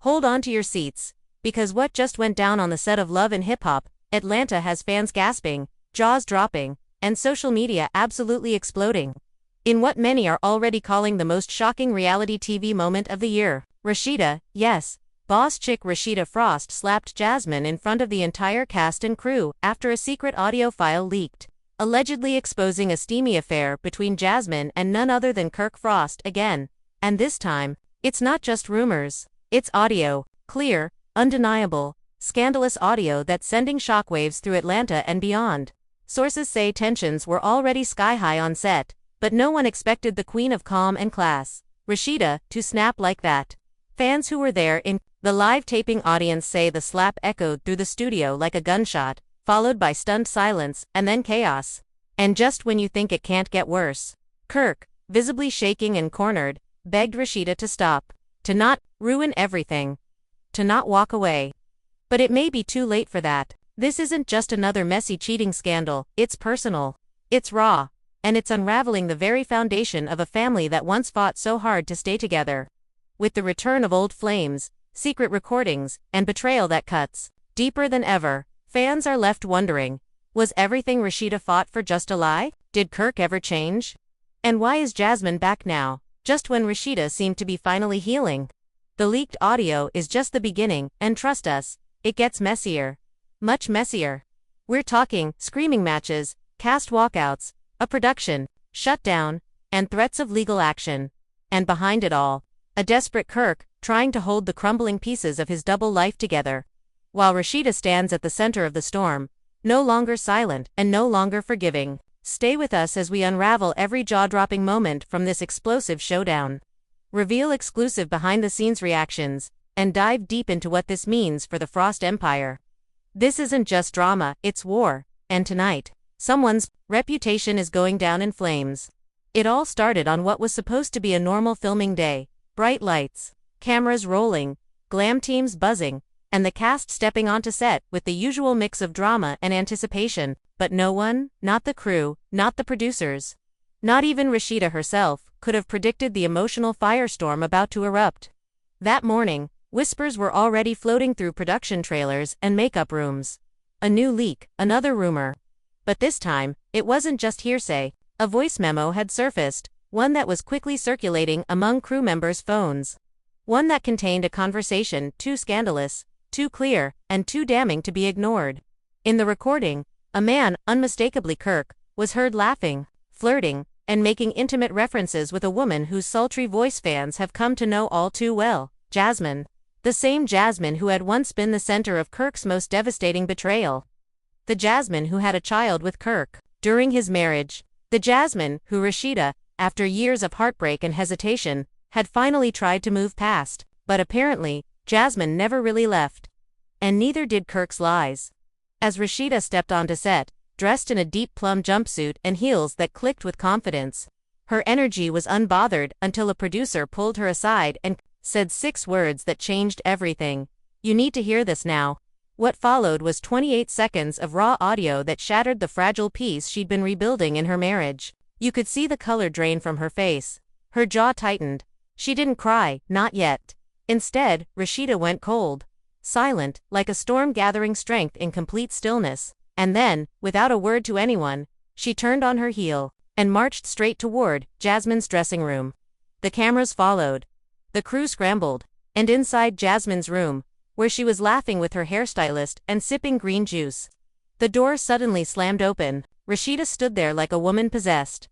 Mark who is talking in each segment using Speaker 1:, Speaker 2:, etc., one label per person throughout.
Speaker 1: Hold on to your seats, because what just went down on the set of Love and Hip Hop Atlanta has fans gasping, jaws dropping, and social media absolutely exploding. In what many are already calling the most shocking reality TV moment of the year, Rashida, yes, boss chick Rasheeda Frost slapped Jasmine in front of the entire cast and crew after a secret audio file leaked, allegedly exposing a steamy affair between Jasmine and none other than Kirk Frost again. And this time, it's not just rumors, it's audio, clear, undeniable, scandalous audio that's sending shockwaves through Atlanta and beyond. Sources say tensions were already sky-high on set, but no one expected the queen of calm and class, Rashida, to snap like that. Fans who were there in the live taping audience say the slap echoed through the studio like a gunshot, followed by stunned silence and then chaos. And just when you think it can't get worse, Kirk, visibly shaking and cornered, begged Rashida to stop, to not ruin everything, to not walk away. But it may be too late for that. This isn't just another messy cheating scandal, it's personal, it's raw, and it's unraveling the very foundation of a family that once fought so hard to stay together. With the return of old flames, secret recordings, and betrayal that cuts deeper than ever, fans are left wondering, was everything Rashida fought for just a lie? Did Kirk ever change? And why is Jasmine back now, just when Rashida seemed to be finally healing? The leaked audio is just the beginning, and trust us, it gets messier. Much messier. We're talking screaming matches, cast walkouts, a production shutdown, and threats of legal action. And behind it all, a desperate Kirk trying to hold the crumbling pieces of his double life together, while Rashida stands at the center of the storm, no longer silent and no longer forgiving. Stay with us as we unravel every jaw-dropping moment from this explosive showdown. Reveal exclusive behind-the-scenes reactions, and dive deep into what this means for the Frost Empire. This isn't just drama, it's war, and tonight, someone's reputation is going down in flames. It all started on what was supposed to be a normal filming day, bright lights, cameras rolling, glam teams buzzing, and the cast stepping onto set with the usual mix of drama and anticipation, but no one, not the crew, not the producers, not even Rashida herself, could have predicted the emotional firestorm about to erupt. That morning, whispers were already floating through production trailers and makeup rooms. A new leak, another rumor. But this time, it wasn't just hearsay. A voice memo had surfaced, one that was quickly circulating among crew members' phones. One that contained a conversation too scandalous, too clear, and too damning to be ignored. In the recording, a man, unmistakably Kirk, was heard laughing, flirting, and making intimate references with a woman whose sultry voice fans have come to know all too well, Jasmine. The same Jasmine who had once been the center of Kirk's most devastating betrayal. The Jasmine who had a child with Kirk during his marriage. The Jasmine who Rashida, after years of heartbreak and hesitation, had finally tried to move past. But apparently, Jasmine never really left. And neither did Kirk's lies. As Rashida stepped onto set, dressed in a deep plum jumpsuit and heels that clicked with confidence, her energy was unbothered until a producer pulled her aside and said 6 words that changed everything. "You need to hear this now." What followed was 28 seconds of raw audio that shattered the fragile peace she'd been rebuilding in her marriage. You could see the color drain from her face. Her jaw tightened. She didn't cry, not yet. Instead, Rashida went cold. Silent, like a storm gathering strength in complete stillness. And then, without a word to anyone, she turned on her heel and marched straight toward Jasmine's dressing room. The cameras followed. The crew scrambled, and inside Jasmine's room, where she was laughing with her hairstylist and sipping green juice, the door suddenly slammed open. Rashida stood there like a woman possessed.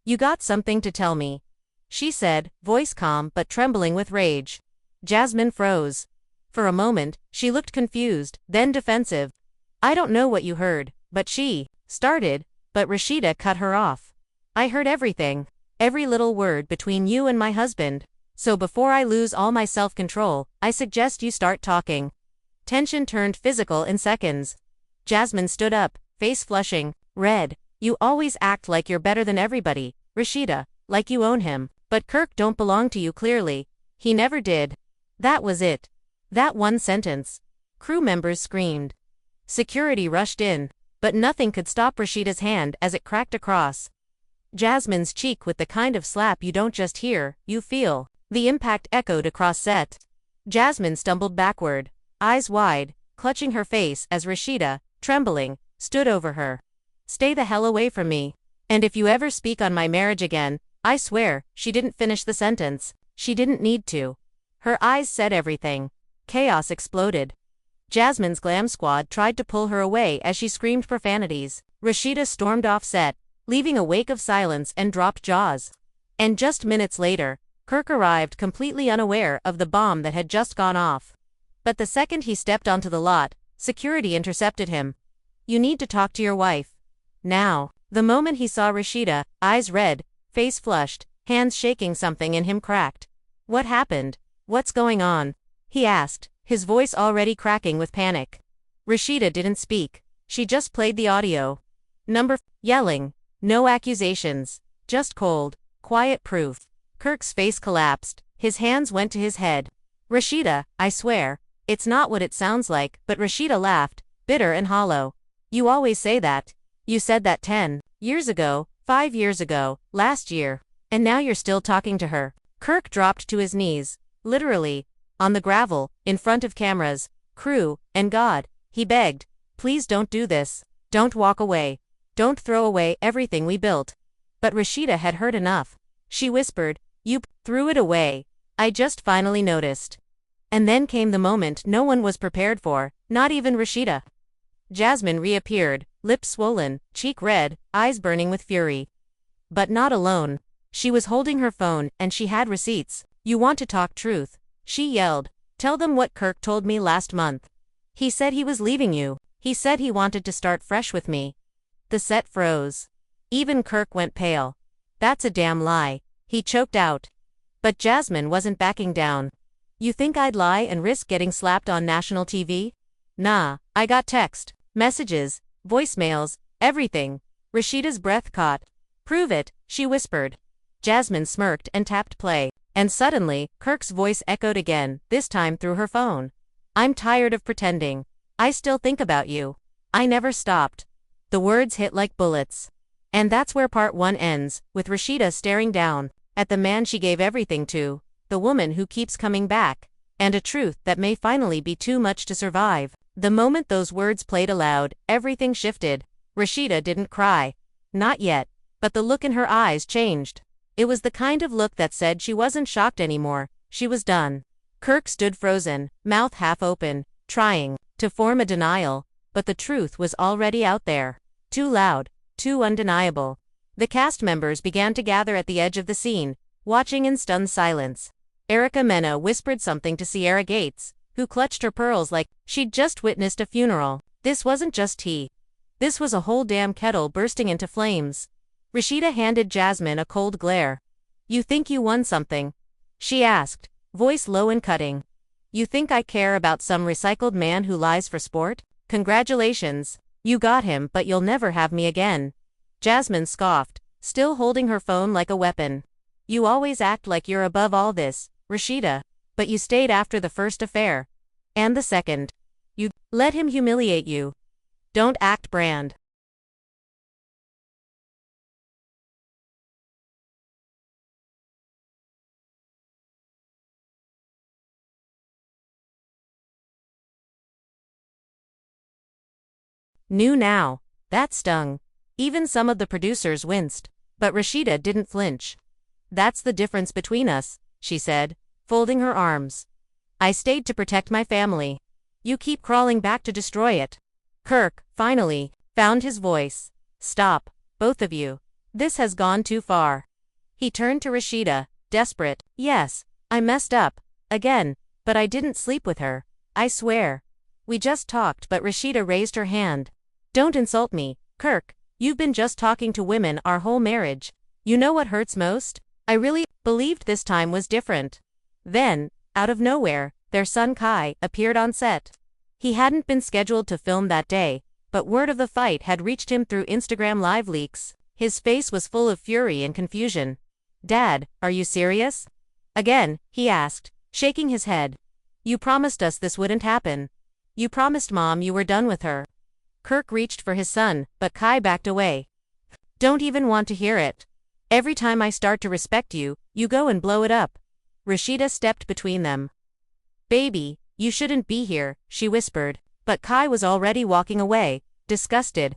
Speaker 1: "You got something to tell me," she said, voice calm but trembling with rage. Jasmine froze. For a moment, she looked confused, then defensive. "I don't know what you heard," but she started, but Rashida cut her off. "I heard everything. Every little word between you and my husband. So before I lose all my self-control, I suggest you start talking." Tension turned physical in seconds. Jasmine stood up, face flushing, red. "You always act like you're better than everybody, Rashida, like you own him. But Kirk don't belong to you clearly. He never did." That was it. That one sentence. Crew members screamed. Security rushed in, but nothing could stop Rashida's hand as it cracked across Jasmine's cheek with the kind of slap you don't just hear, you feel. The impact echoed across set. Jasmine stumbled backward, eyes wide, clutching her face as Rashida, trembling, stood over her. Stay the hell away from me. And if you ever speak on my marriage again, I swear. She didn't finish the sentence. She didn't need to. Her eyes said everything. Chaos exploded. Jasmine's glam squad tried to pull her away as she screamed profanities. Rashida stormed off set, leaving a wake of silence and dropped jaws. And just minutes later, Kirk arrived completely unaware of the bomb that had just gone off. But the second he stepped onto the lot, security intercepted him. You need to talk to your wife. Now. The moment he saw Rashida, eyes red, face flushed, hands shaking, something in him cracked. What happened? What's going on? He asked, his voice already cracking with panic. Rashida didn't speak. She just played the audio. Yelling. No accusations. Just cold, quiet proof. Kirk's face collapsed. His hands went to his head. Rashida, I swear, it's not what it sounds like. But Rashida laughed, bitter and hollow. You always say that. You said that 10 years ago, 5 years ago, last year. And now you're still talking to her. Kirk dropped to his knees, literally, on the gravel, in front of cameras, crew, and God. He begged, please don't do this. Don't walk away. Don't throw away everything we built. But Rashida had heard enough. She whispered, you threw it away. I just finally noticed. And then came the moment no one was prepared for, not even Rashida. Jasmine reappeared, lips swollen, cheek red, eyes burning with fury. But not alone. She was holding her phone, and she had receipts. You want to talk truth? She yelled. Tell them what Kirk told me last month. He said he was leaving you. He said he wanted to start fresh with me. The set froze. Even Kirk went pale. That's a damn lie, he choked out. But Jasmine wasn't backing down. You think I'd lie and risk getting slapped on national TV? Nah, I got text, messages, voicemails, everything. Rashida's breath caught. Prove it, she whispered. Jasmine smirked and tapped play. And suddenly, Kirk's voice echoed again, this time through her phone. I'm tired of pretending. I still think about you. I never stopped. The words hit like bullets. And that's where part 1 ends, with Rashida staring down at the man she gave everything to, the woman who keeps coming back, and a truth that may finally be too much to survive. The moment those words played aloud, everything shifted. Rashida didn't cry. Not yet. But the look in her eyes changed. It was the kind of look that said she wasn't shocked anymore. She was done. Kirk stood frozen, mouth half open, trying to form a denial, but the truth was already out there. Too loud, too undeniable. The cast members began to gather at the edge of the scene, watching in stunned silence. Erica Mena whispered something to Sierra Gates, who clutched her pearls like she'd just witnessed a funeral. This wasn't just tea. This was a whole damn kettle bursting into flames. Rashida handed Jasmine a cold glare. You think you won something? She asked, voice low and cutting. You think I care about some recycled man who lies for sport? Congratulations. You got him, but you'll never have me again. Jasmine scoffed, still holding her phone like a weapon. You always act like you're above all this, Rashida. But you stayed after the first affair. And the second. You let him humiliate you. Don't act brand. New now. That stung. Even some of the producers winced. But Rashida didn't flinch. That's the difference between us, she said, folding her arms. I stayed to protect my family. You keep crawling back to destroy it. Kirk, finally, found his voice. Stop, both of you. This has gone too far. He turned to Rashida, desperate. Yes, I messed up. Again. But I didn't sleep with her. I swear. We just talked, but Rashida raised her hand. Don't insult me, Kirk. You've been just talking to women our whole marriage. You know what hurts most? I really believed this time was different. Then, out of nowhere, their son Kai appeared on set. He hadn't been scheduled to film that day, but word of the fight had reached him through Instagram Live leaks. His face was full of fury and confusion. Dad, are you serious? Again, he asked, shaking his head. You promised us this wouldn't happen. You promised Mom you were done with her. Kirk reached for his son, but Kai backed away. Don't even want to hear it. Every time I start to respect you, you go and blow it up. Rashida stepped between them. Baby, you shouldn't be here, she whispered. But Kai was already walking away, disgusted.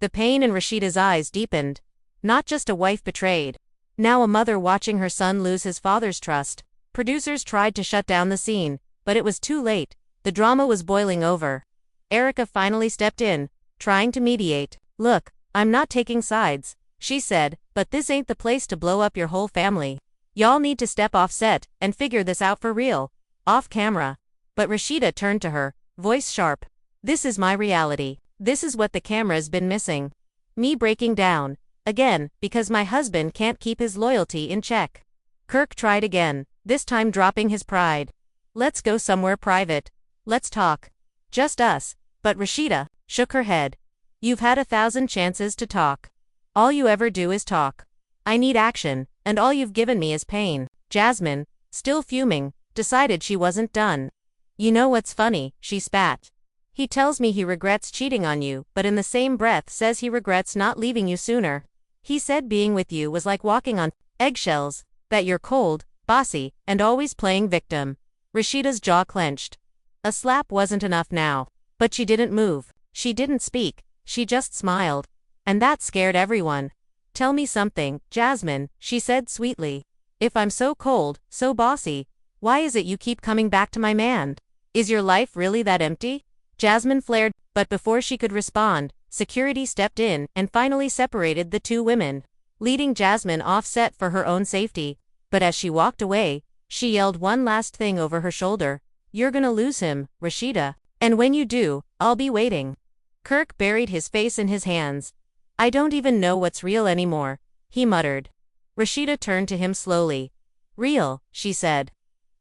Speaker 1: The pain in Rashida's eyes deepened. Not just a wife betrayed. Now a mother watching her son lose his father's trust. Producers tried to shut down the scene, but it was too late. The drama was boiling over. Erica finally stepped in, trying to mediate. Look, I'm not taking sides, she said, but this ain't the place to blow up your whole family. Y'all need to step off set and figure this out for real. Off camera. But Rashida turned to her, voice sharp. This is my reality. This is what the camera's been missing. Me breaking down. Again, because my husband can't keep his loyalty in check. Kirk tried again, this time dropping his pride. Let's go somewhere private. Let's talk. Just us. But Rashida shook her head. You've had 1,000 chances to talk. All you ever do is talk. I need action, and all you've given me is pain. Jasmine, still fuming, decided she wasn't done. You know what's funny, she spat. He tells me he regrets cheating on you, but in the same breath says he regrets not leaving you sooner. He said being with you was like walking on eggshells, that you're cold, bossy, and always playing victim. Rashida's jaw clenched. A slap wasn't enough now. But she didn't move. She didn't speak. She just smiled. And that scared everyone. Tell me something, Jasmine, she said sweetly. If I'm so cold, so bossy, why is it you keep coming back to my man? Is your life really that empty? Jasmine flared, but before she could respond, security stepped in and finally separated the two women, leading Jasmine off set for her own safety. But as she walked away, she yelled one last thing over her shoulder. You're gonna lose him, Rashida. And when you do, I'll be waiting. Kirk buried his face in his hands. I don't even know what's real anymore, he muttered. Rashida turned to him slowly. Real, she said.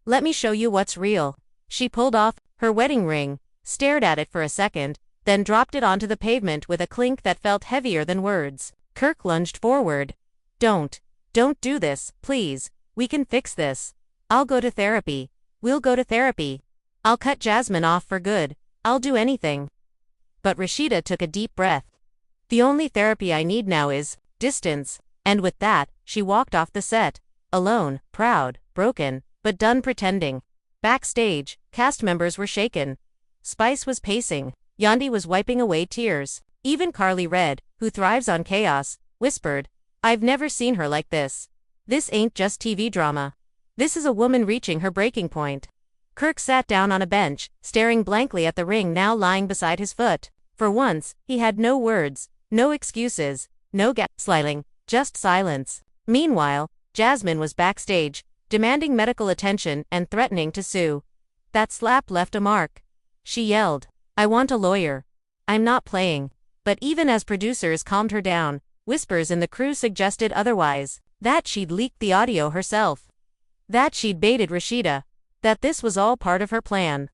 Speaker 1: Let me show you what's real. She pulled off her wedding ring, stared at it for a second, then dropped it onto the pavement with a clink that felt heavier than words. Kirk lunged forward. Don't do this, please. We can fix this. I'll go to therapy. We'll go to therapy. I'll cut Jasmine off for good. I'll do anything. But Rashida took a deep breath. The only therapy I need now is distance. And with that, she walked off the set. Alone, proud, broken, but done pretending. Backstage, cast members were shaken. Spice was pacing. Yandi was wiping away tears. Even Carly Red, who thrives on chaos, whispered, I've never seen her like this. This ain't just TV drama. This is a woman reaching her breaking point. Kirk sat down on a bench, staring blankly at the ring now lying beside his foot. For once, he had no words, no excuses, no gaslighting, just silence. Meanwhile, Jasmine was backstage, demanding medical attention and threatening to sue. That slap left a mark. She yelled, I want a lawyer. I'm not playing. But even as producers calmed her down, whispers in the crew suggested otherwise. That she'd leaked the audio herself. That she'd baited Rashida. That this was all part of her plan.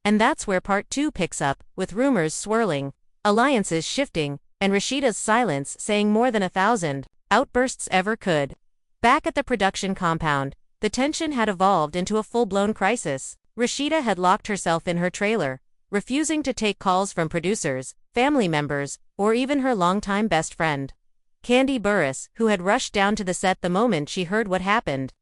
Speaker 1: And that's where part 2 picks up, with rumors swirling, alliances shifting, and Rashida's silence saying more than 1,000 outbursts ever could. Back at the production compound, the tension had evolved into a full-blown crisis. Rashida had locked herself in her trailer, refusing to take calls from producers, family members, or even her longtime best friend, Candy Burris, who had rushed down to the set the moment she heard what happened.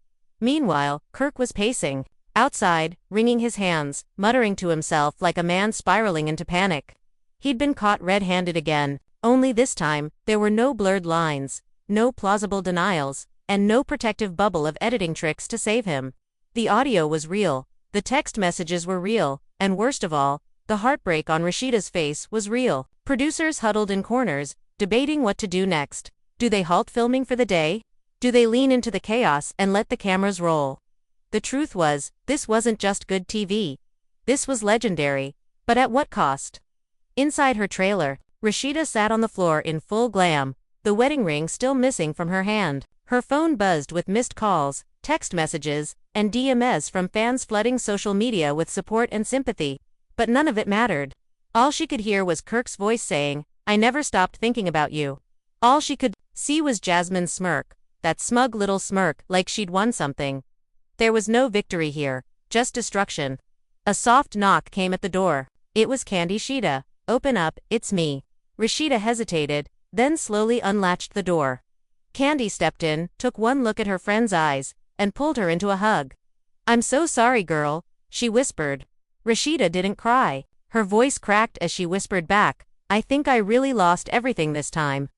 Speaker 1: Meanwhile, Kirk was pacing outside, wringing his hands, muttering to himself like a man spiraling into panic. He'd been caught red-handed again, only this time, there were no blurred lines, no plausible denials, and no protective bubble of editing tricks to save him. The audio was real, the text messages were real, and worst of all, the heartbreak on Rashida's face was real. Producers huddled in corners, debating what to do next. Do they halt filming for the day? Do they lean into the chaos and let the cameras roll? The truth was, this wasn't just good TV. This was legendary. But at what cost? Inside her trailer, Rashida sat on the floor in full glam, the wedding ring still missing from her hand. Her phone buzzed with missed calls, text messages, and DMs from fans flooding social media with support and sympathy. But none of it mattered. All she could hear was Kirk's voice saying, I never stopped thinking about you. All she could see was Jasmine's smirk, that smug little smirk like she'd won something. There was no victory here, just destruction. A soft knock came at the door. It was Candy Shida. Open up, it's me. Rashida hesitated, then slowly unlatched the door. Candy stepped in, took one look at her friend's eyes, and pulled her into a hug. I'm so sorry, girl, she whispered. Rashida didn't cry. Her voice cracked as she whispered back, I think I really lost everything this time.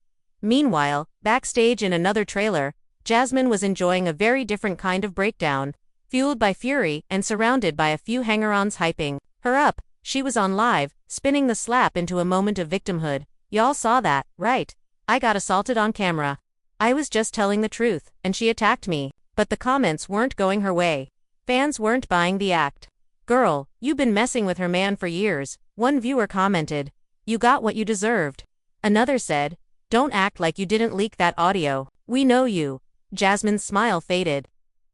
Speaker 1: Meanwhile, backstage in another trailer, Jasmine was enjoying a very different kind of breakdown, fueled by fury and surrounded by a few hanger-ons hyping her up. She was on live, spinning the slap into a moment of victimhood. Y'all saw that, right? I got assaulted on camera. I was just telling the truth, and she attacked me. But the comments weren't going her way. Fans weren't buying the act. Girl, you've been messing with her man for years, one viewer commented. You got what you deserved. Another said, don't act like you didn't leak that audio. We know you. Jasmine's smile faded.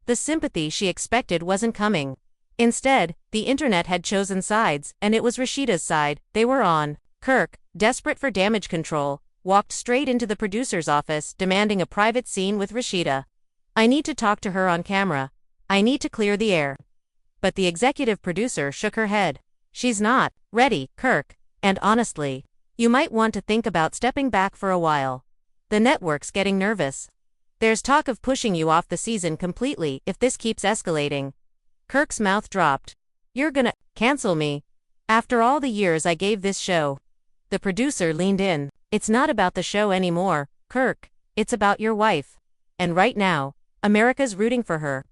Speaker 1: The sympathy she expected wasn't coming. Instead, the internet had chosen sides, and it was Rashida's side they were on. Kirk, desperate for damage control, walked straight into the producer's office demanding a private scene with Rashida. I need to talk to her on camera. I need to clear the air. But the executive producer shook her head. She's not ready, Kirk, and honestly, you might want to think about stepping back for a while. The network's getting nervous. There's talk of pushing you off the season completely if this keeps escalating. Kirk's mouth dropped. You're gonna cancel me? After all the years I gave this show. The producer leaned in. It's not about the show anymore, Kirk. It's about your wife. And right now, America's rooting for her.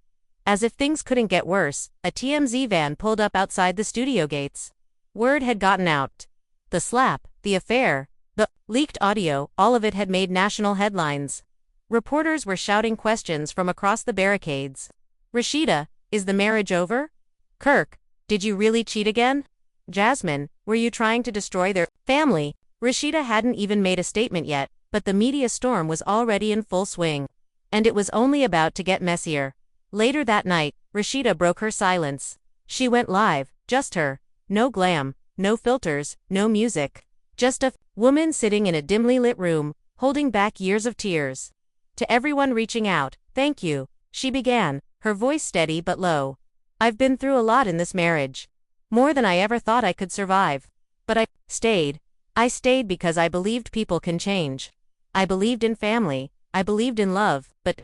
Speaker 1: As if things couldn't get worse, a TMZ van pulled up outside the studio gates. Word had gotten out. The slap, the affair, the leaked audio, all of it had made national headlines. Reporters were shouting questions from across the barricades. Rashida, is the marriage over? Kirk, did you really cheat again? Jasmine, were you trying to destroy their family? Rashida hadn't even made a statement yet, but the media storm was already in full swing. And it was only about to get messier. Later that night, Rashida broke her silence. She went live, just her. No glam, no filters, no music. Just a woman sitting in a dimly lit room, holding back years of tears. To everyone reaching out, thank you, she began, her voice steady but low. I've been through a lot in this marriage. More than I ever thought I could survive. But I stayed. I stayed because I believed people can change. I believed in family. I believed in love, but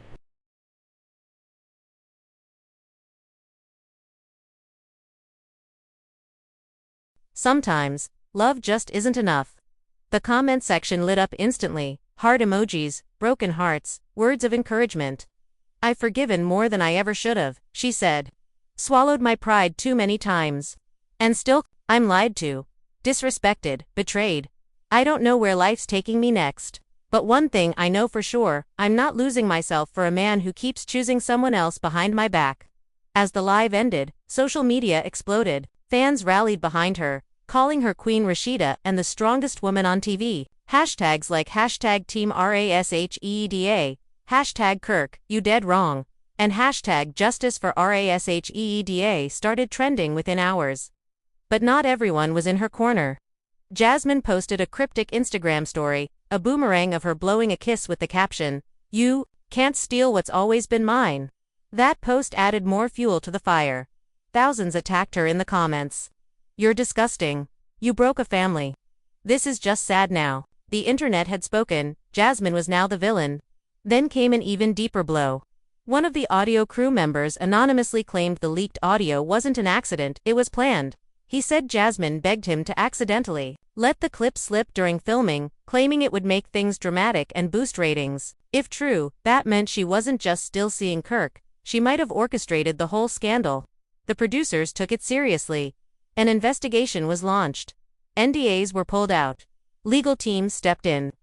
Speaker 1: sometimes, love just isn't enough. The comment section lit up instantly, heart emojis, broken hearts, words of encouragement. I've forgiven more than I ever should have, she said. Swallowed my pride too many times. And still, I'm lied to, disrespected, betrayed. I don't know where life's taking me next. But one thing I know for sure, I'm not losing myself for a man who keeps choosing someone else behind my back. As the live ended, social media exploded. Fans rallied behind her, calling her Queen Rashida and the strongest woman on TV. Hashtags like hashtag Team Rasheeda, hashtag Kirk, you dead wrong, and hashtag Justice for Rasheeda started trending within hours. But not everyone was in her corner. Jasmine posted a cryptic Instagram story, a boomerang of her blowing a kiss with the caption, "You can't steal what's always been mine." That post added more fuel to the fire. Thousands attacked her in the comments. You're disgusting. You broke a family. This is just sad now. The internet had spoken, Jasmine was now the villain. Then came an even deeper blow. One of the audio crew members anonymously claimed the leaked audio wasn't an accident, it was planned. He said Jasmine begged him to accidentally let the clip slip during filming, claiming it would make things dramatic and boost ratings. If true, that meant she wasn't just still seeing Kirk, she might have orchestrated the whole scandal. The producers took it seriously. An investigation was launched. NDAs were pulled out. Legal teams stepped in.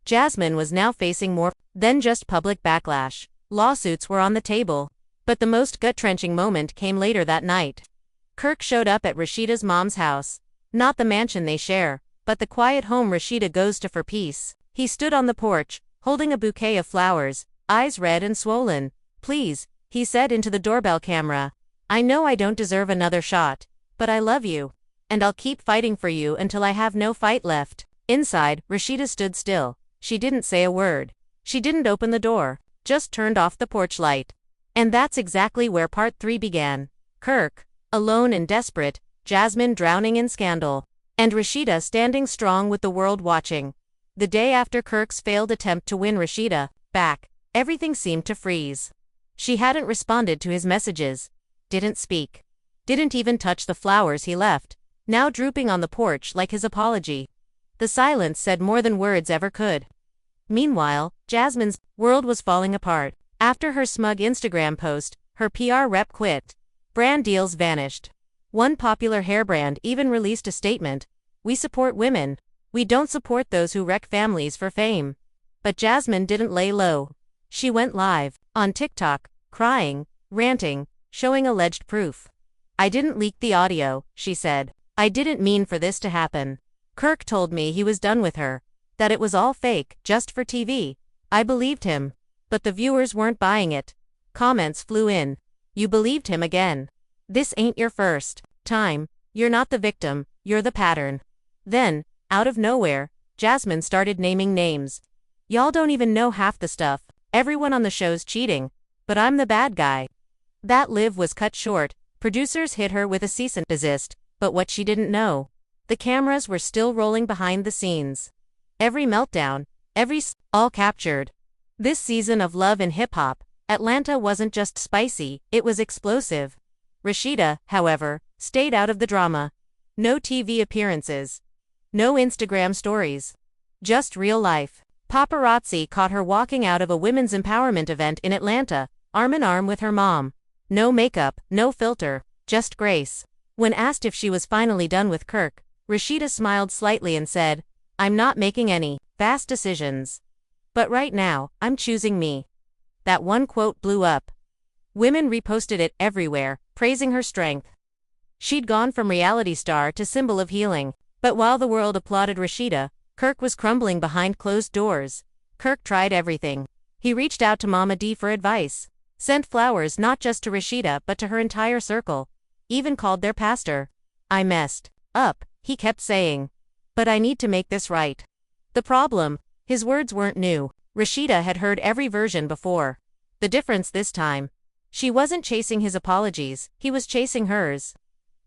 Speaker 1: Jasmine was now facing more than just public backlash. Lawsuits were on the table. But the most gut-wrenching moment came later that night. Kirk showed up at Rashida's mom's house. Not the mansion they share, but the quiet home Rashida goes to for peace. He stood on the porch, holding a bouquet of flowers, eyes red and swollen. Please, he said into the doorbell camera. I know I don't deserve another shot, but I love you. And I'll keep fighting for you until I have no fight left. Inside, Rashida stood still. She didn't say a word. She didn't open the door, just turned off the porch light. And that's exactly where part 3 began. Kirk, alone and desperate, Jasmine drowning in scandal, and Rashida standing strong with the world watching. The day after Kirk's failed attempt to win Rashida back, everything seemed to freeze. She hadn't responded to his messages, didn't speak, Didn't even touch the flowers he left, now drooping on the porch like his apology. The silence said more than words ever could. Meanwhile, Jasmine's world was falling apart. After her smug Instagram post, her PR rep quit. Brand deals vanished. One popular hair brand even released a statement: "We support women. We don't support those who wreck families for fame." But Jasmine didn't lay low. She went live, on TikTok, crying, ranting, showing alleged proof. "I didn't leak the audio," she said. "I didn't mean for this to happen. Kirk told me he was done with her, that it was all fake, just for TV. I believed him. But the viewers weren't buying it." Comments flew in. "You believed him again. This ain't your first time. You're not the victim, you're the pattern." Then, out of nowhere, Jasmine started naming names. "Y'all don't even know half the stuff. Everyone on the show's cheating. But I'm the bad guy." That live was cut short. Producers hit her with a cease and desist, but what she didn't know: the cameras were still rolling behind the scenes. Every meltdown, all captured. This season of Love and Hip Hop, Atlanta wasn't just spicy, it was explosive. Rashida, however, stayed out of the drama. No TV appearances. No Instagram stories. Just real life. Paparazzi caught her walking out of a women's empowerment event in Atlanta, arm in arm with her mom. No makeup, no filter, just grace. When asked if she was finally done with Kirk, Rashida smiled slightly and said, "I'm not making any fast decisions. But right now, I'm choosing me." That one quote blew up. Women reposted it everywhere, praising her strength. She'd gone from reality star to symbol of healing. But while the world applauded Rashida, Kirk was crumbling behind closed doors. Kirk tried everything. He reached out to Mama D for advice. Sent flowers not just to Rashida but to her entire circle. Even called their pastor. "I messed up," he kept saying. "But I need to make this right." The problem: his words weren't new. Rashida had heard every version before. The difference this time: she wasn't chasing his apologies, he was chasing hers.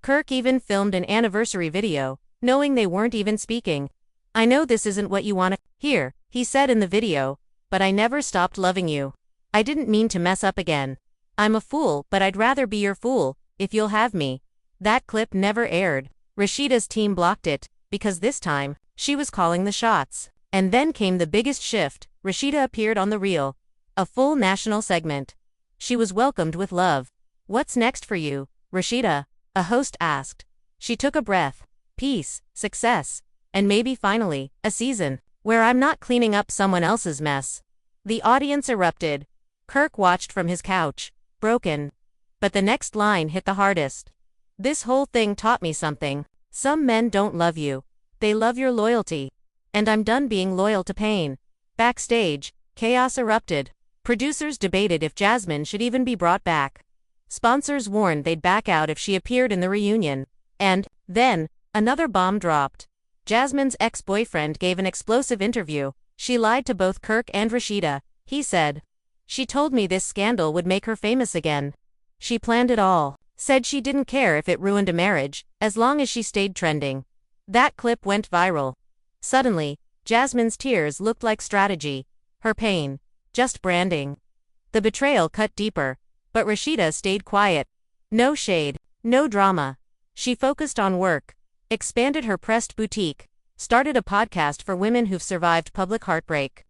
Speaker 1: Kirk even filmed an anniversary video, knowing they weren't even speaking. "I know this isn't what you want to hear," he said in the video, "but I never stopped loving you. I didn't mean to mess up again. I'm a fool, but I'd rather be your fool, if you'll have me." That clip never aired. Rashida's team blocked it, because this time, she was calling the shots. And then came the biggest shift: Rashida appeared on The Real. A full national segment. She was welcomed with love. "What's next for you, Rashida?" a host asked. She took a breath. "Peace, success, and maybe finally, a season where I'm not cleaning up someone else's mess." The audience erupted. Kirk watched from his couch, broken. But the next line hit the hardest. "This whole thing taught me something. Some men don't love you. They love your loyalty. And I'm done being loyal to pain." Backstage, chaos erupted. Producers debated if Jasmine should even be brought back. Sponsors warned they'd back out if she appeared in the reunion. And then, another bomb dropped. Jasmine's ex-boyfriend gave an explosive interview. "She lied to both Kirk and Rashida," he said. "She told me this scandal would make her famous again. She planned it all. Said she didn't care if it ruined a marriage, as long as she stayed trending." That clip went viral. Suddenly, Jasmine's tears looked like strategy. Her pain, just branding. The betrayal cut deeper, but Rashida stayed quiet. No shade, no drama. She focused on work, expanded her pressed boutique, started a podcast for women who've survived public heartbreak.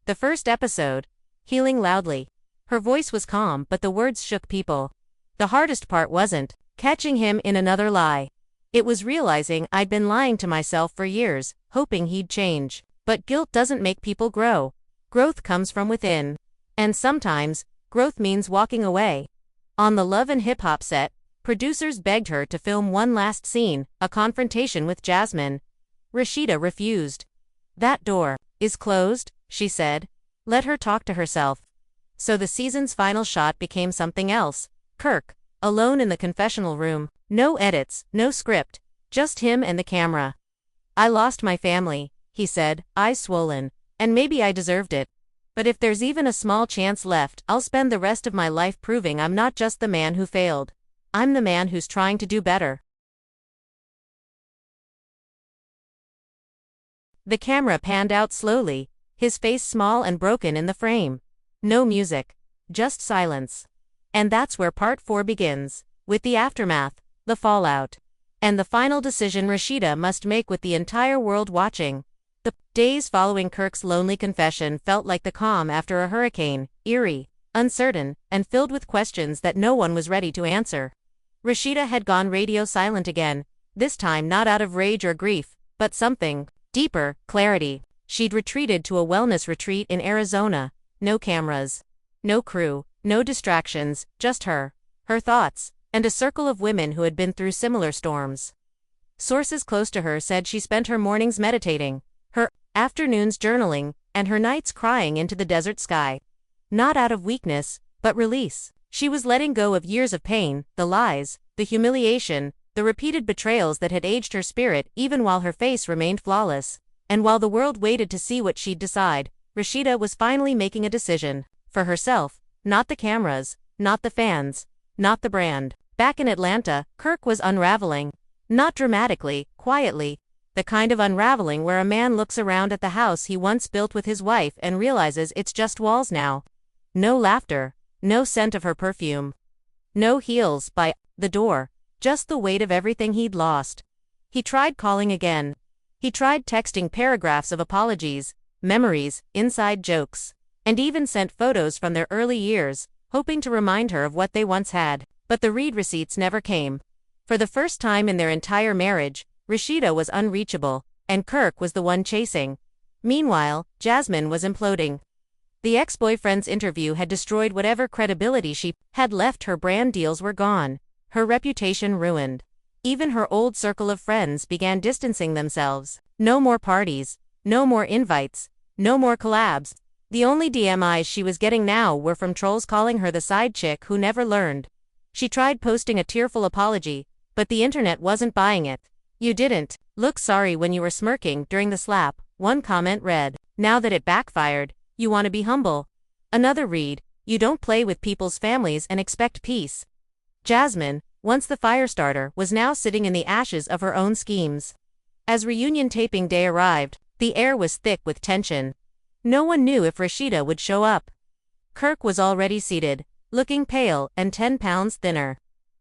Speaker 1: The first episode, Healing Loudly. Her voice was calm, but the words shook people. The hardest part wasn't catching him in another lie. It was realizing I'd been lying to myself for years, hoping he'd change. But guilt doesn't make people grow. Growth comes from within. And sometimes, growth means walking away. On the Love and Hip Hop set, producers begged her to film one last scene, a confrontation with Jasmine. Rashida refused. "That door is closed," she said. "Let her talk to herself." So the season's final shot became something else. Kirk, alone in the confessional room. No edits, no script, just him and the camera. "I lost my family," he said, eyes swollen, "and maybe I deserved it. But if there's even a small chance left, I'll spend the rest of my life proving I'm not just the man who failed. I'm the man who's trying to do better." The camera panned out slowly, his face small and broken in the frame. No music, just silence. And that's where part 4 begins, with the aftermath. the fallout, and the final decision Rashida must make with the entire world watching. The days following Kirk's lonely confession felt like the calm after a hurricane, eerie, uncertain, and filled with questions that no one was ready to answer. Rashida had gone radio silent again, this time not out of rage or grief, but something deeper, clarity. She'd retreated to a wellness retreat in Arizona. No cameras, no crew, no distractions, just her thoughts, and a circle of women who had been through similar storms. Sources close to her said she spent her mornings meditating, her afternoons journaling, and her nights crying into the desert sky. Not out of weakness, but release. She was letting go of years of pain, the lies, the humiliation, the repeated betrayals that had aged her spirit even while her face remained flawless. And while the world waited to see what she'd decide, Rashida was finally making a decision. For herself, not the cameras, not the fans, not the brand. Back in Atlanta, Kirk was unraveling. Not dramatically, quietly. The kind of unraveling where a man looks around at the house he once built with his wife and realizes it's just walls now. No laughter, no scent of her perfume. No heels by the door, just the weight of everything he'd lost. He tried calling again. He tried texting paragraphs of apologies, memories, inside jokes, and even sent photos from their early years, hoping to remind her of what they once had. But the read receipts never came. For the first time in their entire marriage, Rashida was unreachable, and Kirk was the one chasing. Meanwhile, Jasmine was imploding. The ex-boyfriend's interview had destroyed whatever credibility she had left. Her brand deals were gone, her reputation ruined. Even her old circle of friends began distancing themselves. No more parties, no more invites, no more collabs. The only DMs she was getting now were from trolls calling her the side chick who never learned. She tried posting a tearful apology, but the internet wasn't buying it. "You didn't look sorry when you were smirking during the slap," one comment read. "Now that it backfired, you want to be humble." Another read, "You don't play with people's families and expect peace." Jasmine, once the firestarter, was now sitting in the ashes of her own schemes. As reunion taping day arrived, the air was thick with tension. No one knew if Rashida would show up. Kirk was already seated, looking pale and 10 pounds thinner.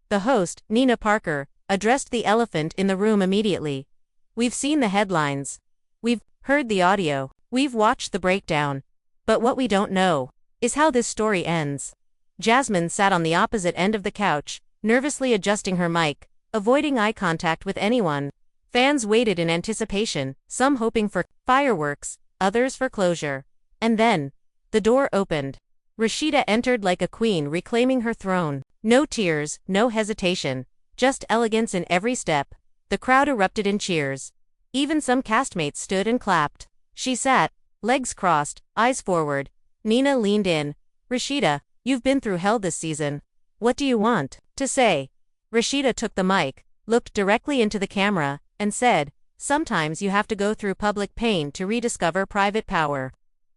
Speaker 1: The host, Nina Parker, addressed the elephant in the room immediately. "We've seen the headlines. We've heard the audio. We've watched the breakdown. But what we don't know is how this story ends." Jasmine sat on the opposite end of the couch, nervously adjusting her mic, avoiding eye contact with anyone. Fans waited in anticipation, some hoping for fireworks, others for closure. And then, the door opened. Rashida entered like a queen reclaiming her throne. No tears, no hesitation. Just elegance in every step. The crowd erupted in cheers. Even some castmates stood and clapped. She sat, legs crossed, eyes forward. Nina leaned in. "Rashida, you've been through hell this season. What do you want to say?" Rashida took the mic, looked directly into the camera, and said, "Sometimes you have to go through public pain to rediscover private power.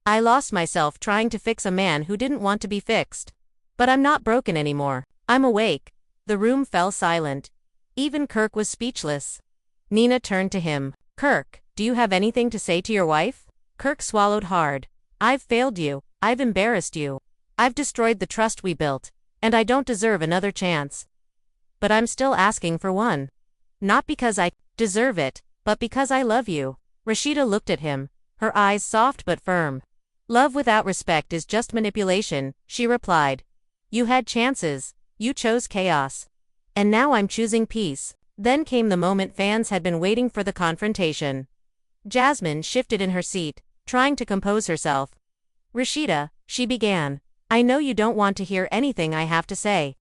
Speaker 1: I lost myself trying to fix a man who didn't want to be fixed. But I'm not broken anymore. I'm awake." The room fell silent. Even Kirk was speechless. Nina turned to him. "Kirk, do you have anything to say to your wife?" Kirk swallowed hard. "I've failed you. I've embarrassed you. I've destroyed the trust we built, and I don't deserve another chance. But I'm still asking for one. Not because I deserve it, but because I love you." Rashida looked at him, her eyes soft but firm. "Love without respect is just manipulation," she replied. "You had chances. You chose chaos. And now I'm choosing peace." Then came the moment fans had been waiting for, the confrontation. Jasmine shifted in her seat, trying to compose herself. "Rashida," she began, "I know you don't want to hear anything I have to say.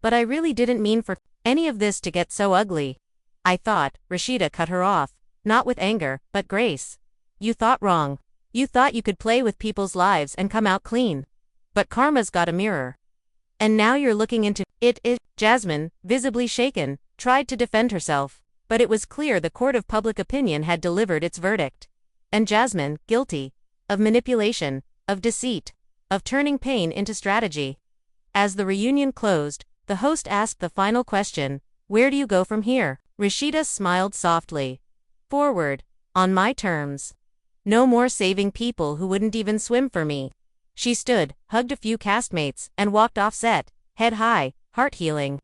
Speaker 1: But I really didn't mean for any of this to get so ugly." "I thought," Rashida cut her off, not with anger, but grace. "You thought wrong. You thought you could play with people's lives and come out clean. But karma's got a mirror. And now you're looking into it." Jasmine, visibly shaken, tried to defend herself, but it was clear the court of public opinion had delivered its verdict. And Jasmine, guilty of manipulation, of deceit, of turning pain into strategy. As the reunion closed, the host asked the final question, "Where do you go from here?" Rashida smiled softly. "Forward, on my terms. No more saving people who wouldn't even swim for me." She stood, hugged a few castmates, and walked off set, head high, heart healing.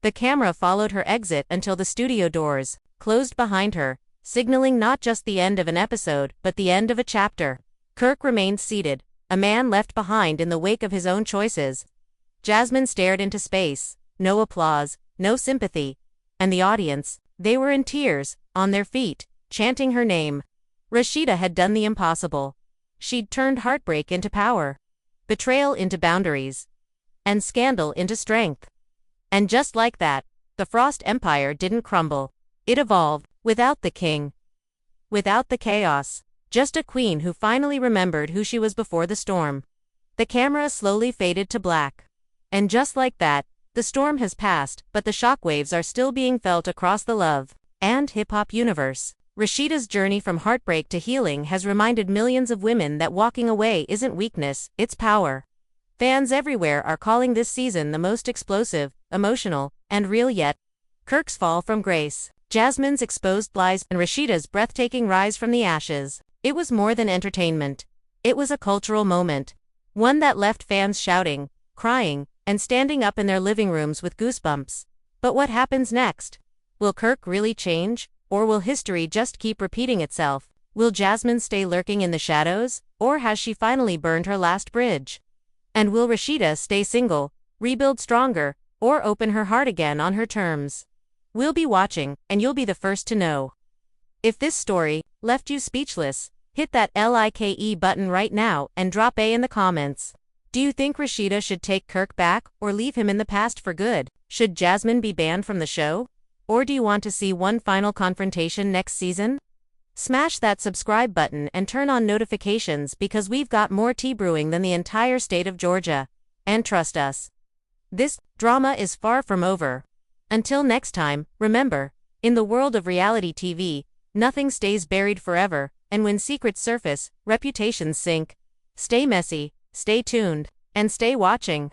Speaker 1: The camera followed her exit until the studio doors closed behind her, signaling not just the end of an episode, but the end of a chapter. Kirk remained seated, a man left behind in the wake of his own choices. Jasmine stared into space, no applause, no sympathy. And the audience, they were in tears, on their feet, chanting her name. Rashida had done the impossible. She'd turned heartbreak into power, betrayal into boundaries, and scandal into strength. And just like that, the Frost Empire didn't crumble. It evolved, without the king, without the chaos, just a queen who finally remembered who she was before the storm. The camera slowly faded to black. And just like that, the storm has passed, but the shockwaves are still being felt across the love and hip-hop universe. Rashida's journey from heartbreak to healing has reminded millions of women that walking away isn't weakness, it's power. Fans everywhere are calling this season the most explosive, emotional, and real yet. Kirk's fall from grace, Jasmine's exposed lies, and Rashida's breathtaking rise from the ashes. It was more than entertainment. It was a cultural moment. One that left fans shouting, crying, and standing up in their living rooms with goosebumps. But what happens next? Will Kirk really change? Or will history just keep repeating itself? Will Jasmine stay lurking in the shadows? Or has she finally burned her last bridge? And will Rashida stay single, rebuild stronger, or open her heart again on her terms? We'll be watching, and you'll be the first to know. If this story left you speechless, hit that like button right now and drop A in the comments. Do you think Rashida should take Kirk back or leave him in the past for good? Should Jasmine be banned from the show? Or do you want to see one final confrontation next season? Smash that subscribe button and turn on notifications because we've got more tea brewing than the entire state of Georgia. And trust us, this drama is far from over. Until next time, remember, in the world of reality TV, nothing stays buried forever, and when secrets surface, reputations sink. Stay messy, stay tuned, and stay watching.